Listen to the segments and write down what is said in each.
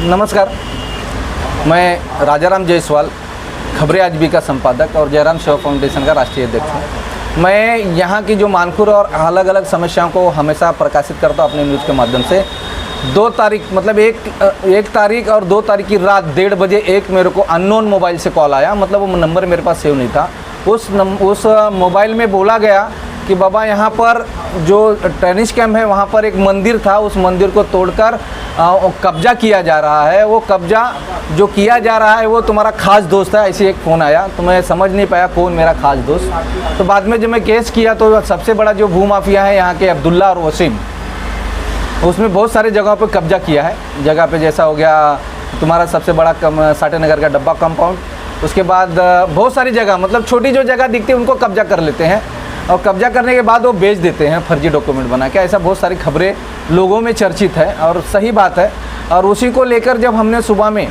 नमस्कार, मैं राजाराम जायसवाल, खबरें आज भी का संपादक और जयराम सेवा फाउंडेशन का राष्ट्रीय अध्यक्ष हूँ। मैं यहाँ की जो मानखुर और अलग अलग समस्याओं को हमेशा प्रकाशित करता हूँ अपने न्यूज़ के माध्यम से। 2 तारीख मतलब एक तारीख और 2 तारीख की रात 1:30 बजे एक मेरे को अननोन मोबाइल से कॉल आया, मतलब वो नंबर मेरे पास सेव नहीं था। उस मोबाइल में बोला गया कि बाबा यहाँ पर जो टेनिस कैंप है वहाँ पर एक मंदिर था, उस मंदिर को तोड़कर कब्जा किया जा रहा है। वो कब्जा जो किया जा रहा है वो तुम्हारा खास दोस्त है, ऐसे एक फ़ोन आया। तो मैं समझ नहीं पाया कौन मेरा खास दोस्त। तो बाद में जब मैं केस किया तो सबसे बड़ा जो भूमाफिया है यहाँ के अब्दुल्ला और वसीम, उसमें बहुत सारे जगहों पर कब्जा किया है। जगह पे जैसा हो गया तुम्हारा सबसे बड़ा साटे नगर का डब्बा कंपाउंड, उसके बाद बहुत सारी जगह, मतलब छोटी जो जगह दिखती है उनको कब्जा कर लेते हैं और कब्जा करने के बाद वो बेच देते हैं फर्जी डॉक्यूमेंट बना के। ऐसा बहुत सारी खबरें लोगों में चर्चित है और सही बात है। और उसी को लेकर जब हमने सुबह में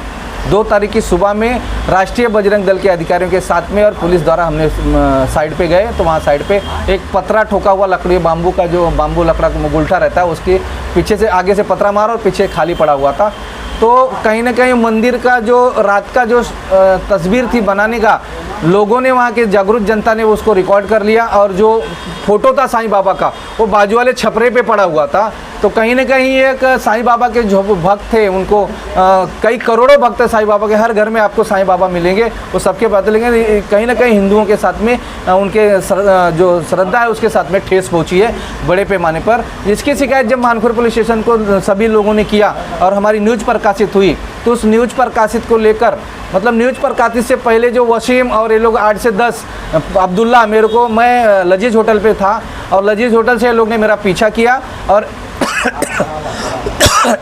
2 तारीख की सुबह में राष्ट्रीय बजरंग दल के अधिकारियों के साथ में और पुलिस द्वारा हमने साइड पे गए, तो वहाँ साइड पे एक पतरा ठोका हुआ लकड़ी, बाम्बू का जो बाम्बू लकड़ा गुलठा रहता है उसके पीछे से आगे से पतरा मारा और पीछे खाली पड़ा हुआ था। तो कहीं ना कहीं मंदिर का जो रात का जो तस्वीर थी बनाने का, लोगों ने, वहाँ के जागरूक जनता ने उसको रिकॉर्ड कर लिया और जो फोटो था साईं बाबा का वो बाजू वाले छपरे पे पड़ा हुआ था। तो कहीं ना कहीं एक साईं बाबा के जो भक्त थे उनको कई करोड़ों भक्त है साईं बाबा के, हर घर में आपको साईं बाबा मिलेंगे, वो सबके बात। लेकिन कहीं ना कहीं हिंदुओं के साथ में उनके जो श्रद्धा है उसके साथ में ठेस पहुंची है बड़े पैमाने पर। जिसकी शिकायत जब मानखुर पुलिस स्टेशन को सभी लोगों ने किया और हमारी न्यूज़ प्रकाशित हुई, तो उस न्यूज़ प्रकाशित को लेकर, मतलब न्यूज़ प्रकाशित से पहले जो वसीम और ये लोग 8 से 10 अब्दुल्ला, मेरे को, मैं लजीज होटल पे था और लजीज होटल से लोग ने मेरा पीछा किया और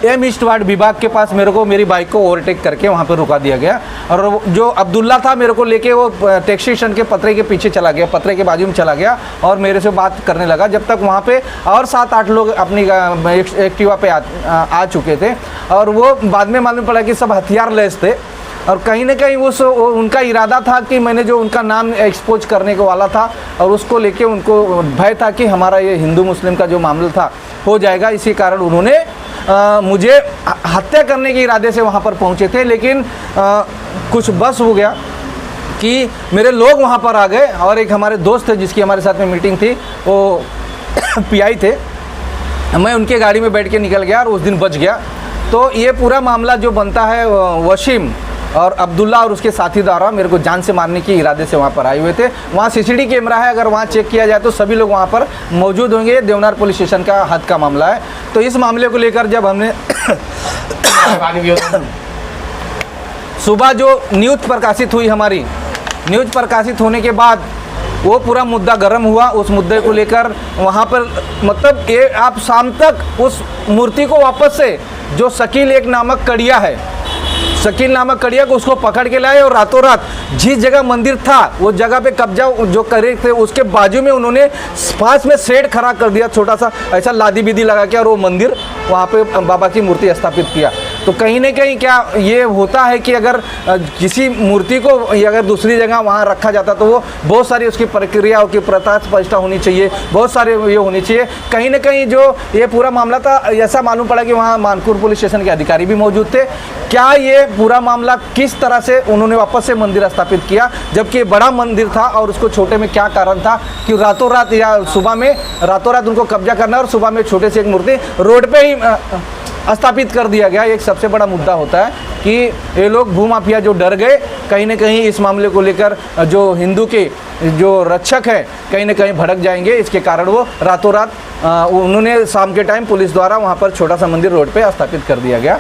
एम ईस्ट वार्ड विभाग के पास मेरे को मेरी बाइक को ओवरटेक करके वहाँ पर रुका दिया गया। और जो अब्दुल्ला था मेरे को लेके वो टैक्सी स्टैंड के पतरे के पीछे चला गया, पतरे के बाजू में चला गया और मेरे से बात करने लगा। जब तक वहाँ पे और 7-8 लोग अपनी एक्टिवा पे आ चुके थे और वो बाद में मालूम पड़ा कि सब हथियार लैस थे। और कहीं ना कहीं उनका इरादा था कि मैंने जो उनका नाम एक्सपोज करने को वाला था और उसको लेके उनको भय था कि हमारा ये हिंदू मुस्लिम का जो मामला था हो जाएगा, इसी कारण उन्होंने मुझे हत्या करने के इरादे से वहाँ पर पहुँचे थे। लेकिन कुछ बस हो गया कि मेरे लोग वहाँ पर आ गए और एक हमारे दोस्त थे जिसकी हमारे साथ में मीटिंग थी, वो पीआई थे, मैं उनके गाड़ी में बैठ के निकल गया और उस दिन बच गया। तो ये पूरा मामला जो बनता है वसीम और अब्दुल्ला और उसके साथी द्वारा मेरे को जान से मारने के इरादे से वहाँ पर आए हुए थे। वहाँ सीसीटीवी कैमरा है, अगर वहाँ चेक किया जाए तो सभी लोग वहाँ पर मौजूद होंगे। देवनार पुलिस स्टेशन का हद का मामला है। तो इस मामले को लेकर जब हमने सुबह जो न्यूज़ प्रकाशित हुई, हमारी न्यूज़ प्रकाशित होने के बाद वो पूरा मुद्दा गर्म हुआ। उस मुद्दे को लेकर वहाँ पर, मतलब ये आप शाम तक उस मूर्ति को वापस से, जो शकील एक नामक कड़िया है, शकील नामक कड़िया को उसको पकड़ के लाए और रातों रात जिस जगह मंदिर था वो जगह पे कब्जा जो करे थे उसके बाजू में उन्होंने पास में शेड खड़ा कर दिया, छोटा सा ऐसा लादी बीदी लगा के, और वो मंदिर वहाँ पे बाबा की मूर्ति स्थापित किया। तो कहीं ना कहीं क्या ये होता है कि अगर किसी मूर्ति को अगर दूसरी जगह वहाँ रखा जाता तो वो बहुत सारी उसकी प्रक्रिया की प्रथा स्पष्टता होनी चाहिए, बहुत सारे ये होनी चाहिए। कहीं ना कहीं जो ये पूरा मामला था, ऐसा मालूम पड़ा कि वहाँ मानखुर पुलिस स्टेशन के अधिकारी भी मौजूद थे। क्या ये पूरा मामला किस तरह से उन्होंने वापस से मंदिर स्थापित किया, जबकि बड़ा मंदिर था, और उसको छोटे में क्या कारण था कि रातों रात या सुबह में रातों रात उनको कब्जा करना और सुबह में छोटे से एक मूर्ति रोड पे ही स्थापित कर दिया गया। एक सबसे बड़ा मुद्दा होता है कि ये लोग भूमाफिया जो डर गए, कहीं ना कहीं इस मामले को लेकर जो हिंदू के जो रक्षक है कहीं ना कहीं भड़क जाएंगे। इसके कारण वो रातों रात उन्होंने शाम के टाइम पुलिस द्वारा वहाँ पर छोटा सा मंदिर रोड पे स्थापित कर दिया गया।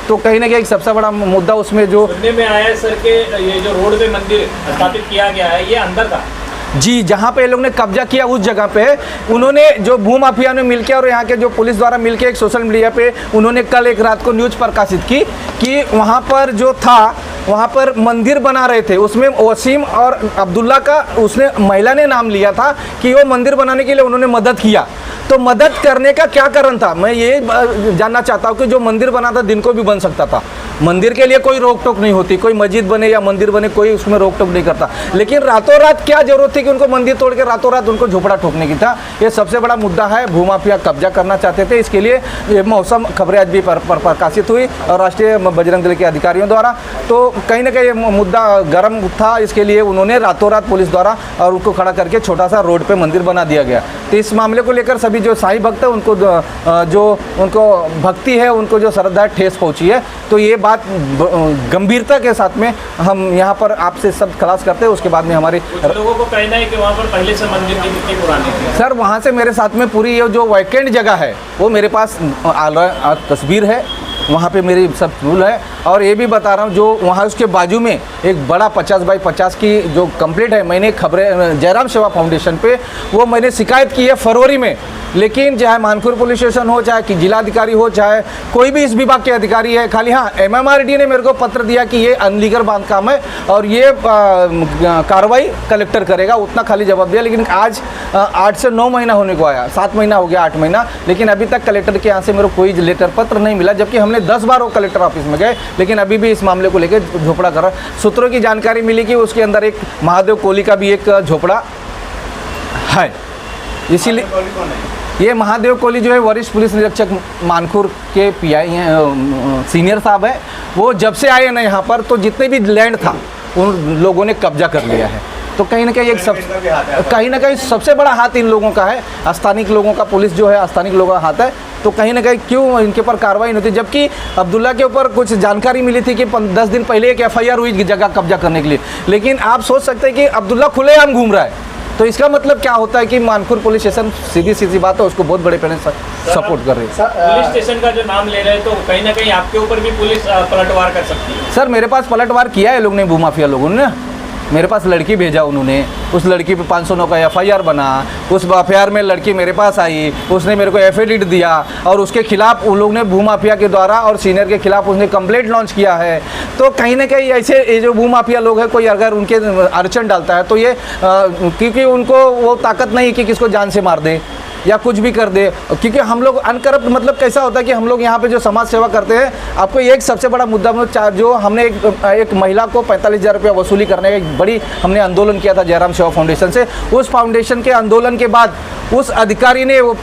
तो कहीं ना कहीं एक सबसे बड़ा मुद्दा उसमें जो सुनने में आया है सर के ये जो रोड पे मंदिर स्थापित किया गया है ये अंदर था। जी, जहाँ पे ये लोग ने कब्जा किया उस जगह पे उन्होंने जो भूमाफिया ने मिलके और यहाँ के जो पुलिस द्वारा मिलके एक सोशल मीडिया पे उन्होंने कल एक रात को न्यूज़ प्रकाशित की कि वहाँ पर जो था वहाँ पर मंदिर बना रहे थे, उसमें वसीम और अब्दुल्ला का उसने महिला ने नाम लिया था कि वो मंदिर बनाने के लिए उन्होंने मदद किया। तो तो मदद करने का क्या कारण था? मैं ये जानना चाहता हूँ कि जो मंदिर बना था दिन को भी बन सकता था, मंदिर के लिए कोई रोक टोक नहीं होती, कोई मस्जिद बने या मंदिर बने कोई उसमें रोक टोक नहीं करता, लेकिन रातों रात क्या जरूरत थी कि उनको मंदिर तोड़ के रातों रात उनको झोपड़ा ठोकने की था? ये सबसे बड़ा मुद्दा है। भूमाफिया कब्जा करना चाहते थे, इसके लिए ये मौसम खबरें आज भी प्रकाशित हुई और राष्ट्रीय बजरंग दल के अधिकारियों द्वारा, तो कहीं ना कहीं ये मुद्दा गर्म था, इसके लिए उन्होंने रातों रात पुलिस द्वारा और उनको खड़ा करके छोटा सा रोड पे मंदिर बना दिया गया। तो इस मामले को लेकर सभी जो साईं भक्त है उनको जो उनको भक्ति है, उनको जो श्रद्धा ठेस पहुंची है, तो ये बात गंभीरता के साथ में हम यहाँ पर आपसे सब खलास करते हैं। उसके बाद में हमारे कुछ लोगों को कहना है कि वहाँ पर पहले से मंदिर की कितनी पुरानी थी। सर वहाँ से मेरे साथ में पूरी ये जो वैकेंट जगह है वो मेरे पास तस्वीर है, वहाँ पे मेरी सब रूल है। और ये भी बता रहा हूँ जो वहाँ उसके बाजू में एक बड़ा 50 बाई 50 की जो कंप्लीट है, मैंने खबरें जयराम सेवा फाउंडेशन पे वो मैंने शिकायत की है फरवरी में, लेकिन चाहे मानपुर पुलिस स्टेशन हो, चाहे कि जिलाधिकारी हो, चाहे कोई भी इस विभाग के अधिकारी है, खाली हाँ MMRD ने मेरे को पत्र दिया कि ये अनलीगल बांधकाम है और ये कार्रवाई कलेक्टर करेगा, उतना खाली जवाब दिया। लेकिन आज 8 से 9 महीना होने को आया, 7 महीना हो गया, 8 महीना, लेकिन अभी तक कलेक्टर के यहाँ से मेरे को कोई लेटर पत्र नहीं मिला, जबकि हमने 10 बार वो कलेक्टर ऑफिस में गए, लेकिन अभी भी इस मामले को लेकर झोपड़ा कर रहा। सूत्रों की जानकारी मिली कि उसके अंदर एक महादेव कोहली का भी एक झोपड़ा है, इसीलिए ये महादेव कोहली जो है वरिष्ठ पुलिस निरीक्षक मानखुर के PI हैं, सीनियर साहब है, वो जब से आए ना यहाँ पर तो जितने भी लैंड था उन लोगों ने कब्जा कर लिया है। तो कहीं ना कहीं सबसे बड़ा हाथ इन लोगों का है, स्थानिक लोगों का, पुलिस जो है स्थानिक लोगों का हाथ है। तो कहीं ना कहीं क्यों इनके ऊपर कार्रवाई नहीं होती, जबकि अब्दुल्ला के ऊपर कुछ जानकारी मिली थी कि 10 दिन पहले एक FIR हुई जगह कब्जा करने के लिए, लेकिन आप सोच सकते हैं कि अब्दुल्ला खुलेआम घूम रहा है, तो इसका मतलब क्या होता है कि मानपुर पुलिस स्टेशन सीधी बात है उसको बहुत बड़े पैमाने से सपोर्ट कर रही है। पुलिस स्टेशन का जो नाम ले रहे हैं तो कहीं ना कहीं आपके ऊपर भी पुलिस पलटवार कर सकती है। सर मेरे पास पलटवार किया है लोग ने, भूमाफिया लोगों ने, मेरे पास लड़की भेजा उन्होंने, उस लड़की पे 509 का FIR बना, उस FIR में लड़की मेरे पास आई, उसने मेरे को एफिडेविट दिया और उसके खिलाफ उन लोग ने भूमाफिया के द्वारा और सीनियर के खिलाफ उसने कंप्लेंट लॉन्च किया है। तो कहीं ना कहीं ऐसे ये जो भूमाफिया लोग हैं, कोई अगर उनके अड़चन डालता है तो ये क्योंकि उनको वो ताकत नहीं कि किसको जान से मार दे या कुछ भी कर दे, क्योंकि हम लोग अनकरप्ट, मतलब कैसा होता है कि हम लोग यहाँ पे जो समाज सेवा करते हैं, आपको एक सबसे बड़ा मुद्दा जो हमने एक महिला को 45,000 रुपया वसूली करने का एक बड़ी हमने आंदोलन किया था जयराम सेवा फाउंडेशन से। उस फाउंडेशन के आंदोलन के बाद उस अधिकारी ने वो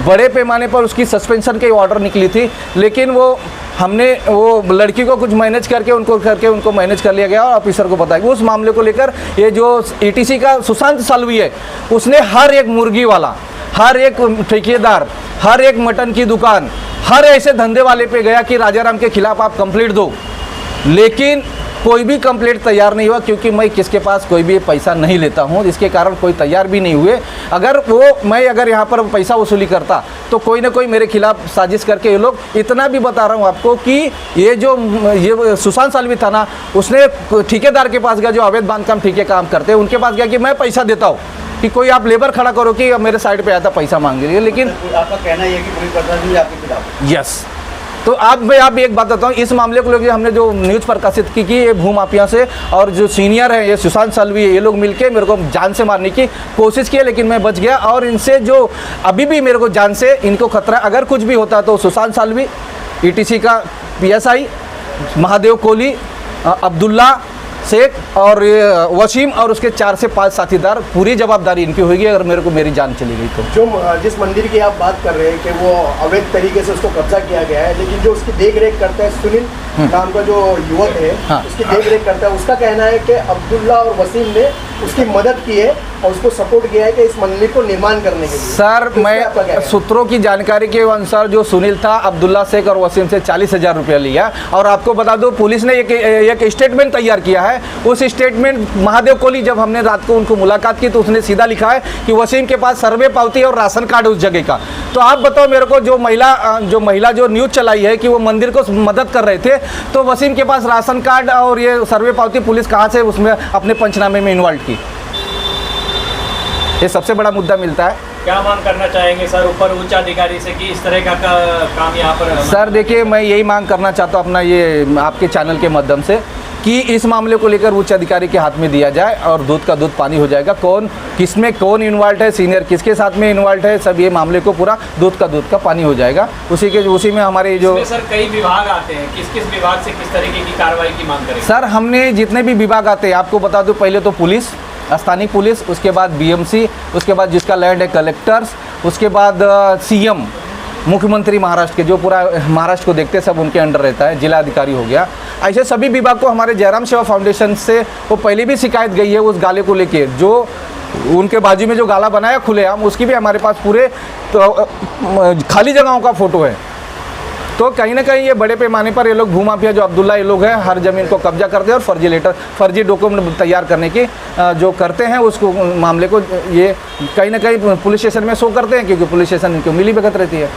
बड़े पैमाने पर उसकी सस्पेंशन की ऑर्डर निकली थी, लेकिन वो हमने वो लड़की को कुछ मैनेज करके उनको मैनेज कर लिया गया और ऑफिसर को बताया। उस मामले को लेकर ये जो ETC का सुशांत साल्वी है, उसने हर एक मुर्गी वाला, हर एक ठेकेदार, हर एक मटन की दुकान, हर ऐसे धंधे वाले पे गया कि राजाराम के खिलाफ आप कंप्लेंट दो, लेकिन कोई भी कंप्लेंट तैयार नहीं हुआ, क्योंकि मैं किसके पास कोई भी पैसा नहीं लेता हूं, इसके कारण कोई तैयार भी नहीं हुए। मैं अगर यहाँ पर पैसा वसूली करता तो कोई ना कोई मेरे खिलाफ साजिश करके ये लोग, इतना भी बता रहा हूँ आपको कि ये सुशांत साल्वी था ना, उसने ठेकेदार के पास गया जो अवैध बांधकाम ठेके काम करते हैं, उनके पास गया कि मैं पैसा देता हूँ कि कोई आप लेबर खड़ा करो कि मेरे साइड पे आया था पैसा मांग रही है, लेकिन आपका कहना ये है कि पुलिस प्रशासन भी आपके खिलाफ। यस। तो आप एक बात बताऊं, इस मामले को लेकर हमने जो न्यूज़ प्रकाशित की कि ये भूमाफिया से और जो सीनियर है ये सुशांत साल्वी, ये लोग मिलके मेरे को जान से मारने की कोशिश की, लेकिन मैं बच गया। और इनसे जो अभी भी मेरे को जान से इनको खतरा, अगर कुछ भी होता तो सुशांत साल्वी, ETC का PSI महादेव कोहली, अब्दुल्ला शेख और वसीम और उसके 4 से 5 साथीदार, पूरी जवाबदारी इनकी होगी अगर मेरे को मेरी जान चली गई तो। जो जिस मंदिर की आप बात कर रहे हैं कि वो अवैध तरीके से उसको कब्जा किया गया है, लेकिन जो उसकी देख रेख करता है सुनील नाम का जो युवक है, हाँ। उसकी देख रेख करता है, उसका कहना है कि अब्दुल्ला और वसीम ने उसकी मदद की है और उसको सपोर्ट किया है कि इस मंदिर को निर्माण करने के लिए। सर मैं सूत्रों की जानकारी के अनुसार जो सुनील था, अब्दुल्ला शेख और वसीम से 40,000 रुपया लिया। और आपको बता दो पुलिस ने एक स्टेटमेंट तैयार किया है, उस स्टेटमेंट महादेव कोहली, जब हमने रात को उनको मुलाकात की तो उसने सीधा लिखा है कि वसीम के पास सर्वे पावती और राशन कार्ड उस जगह का। तो आप बताओ मेरे को, जो महिला जो न्यूज़ चलाई है कि वो मंदिर को मदद कर रहे थे, तो वसीम के पास राशन कार्ड और ये सर्वे पावती पुलिस कहाँ से उसमें अपने पंचनामे में इन्वॉल्व की? ये सबसे बड़ा मुद्दा मिलता है। क्या मांग करना चाहेंगे सर ऊपर उच्च अधिकारी से कि इस तरह का काम यहाँ पर? सर देखिए, मैं यही मांग करना चाहता हूँ अपना ये आपके चैनल के माध्यम से कि इस मामले को लेकर उच्च अधिकारी के हाथ में दिया जाए और दूध का दूध पानी हो जाएगा। कौन किसमें कौन इन्वॉल्व है, सीनियर किसके साथ में इन्वॉल्व है, सब ये मामले को पूरा दूध का पानी हो जाएगा। उसी में हमारे जो इसमें सर कई विभाग आते हैं, किस किस विभाग से किस तरीके की कार्रवाई की मांग करेंगे? सर हमने जितने भी विभाग आते हैं आपको बता दूं, पहले तो पुलिस, स्थानीय पुलिस, उसके बाद बीएमसी, उसके बाद जिसका लैंड है कलेक्टर्स, उसके बाद सीएम, मुख्यमंत्री महाराष्ट्र के, जो पूरा महाराष्ट्र को देखते सब उनके अंडर रहता है, जिला अधिकारी हो गया। ऐसे सभी विभाग को हमारे जयराम सेवा फाउंडेशन से वो पहले भी शिकायत गई है उस गाले को लेके, जो उनके बाजू में जो गाला बनाया खुलेआम, उसकी भी हमारे पास पूरे खाली जगहों का फोटो है। तो कहीं ना कहीं ये बड़े पैमाने पर ये लोग भूमाफिया जो अब्दुल्ला ये लोग हैं, हर ज़मीन को कब्जा करते हैं और फर्जी डॉक्यूमेंट तैयार करने की जो करते हैं, उसको मामले को ये कहीं ना कहीं पुलिस स्टेशन में शो करते हैं, क्योंकि पुलिस स्टेशन इनको मिली भगत रहती है।